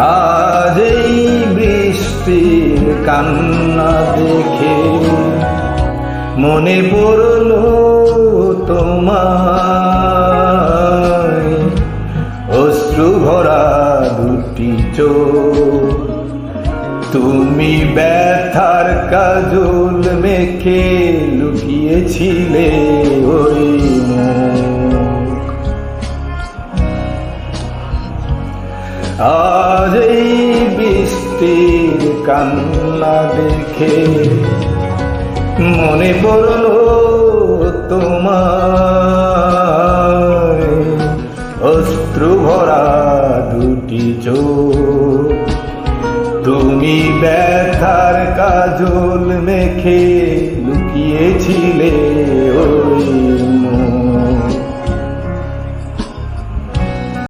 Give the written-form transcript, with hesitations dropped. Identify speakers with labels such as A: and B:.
A: আজ এই বৃষ্টির কান্না দেখে মনে পড়লো তোমায়, অশ্রু ভরা দুটি চোখ, তুমি ব্যথার কাজল মেখে লুকিয়েছিলে ওই মুখ। আজ এই বৃষ্টির কান্না দেখে মনে পড়লো তোমায়, অশ্রু ভরা দুটি চোখ, তুমি ব্যথার কাজল মেখে লুকিয়েছিলে ওই মুখ।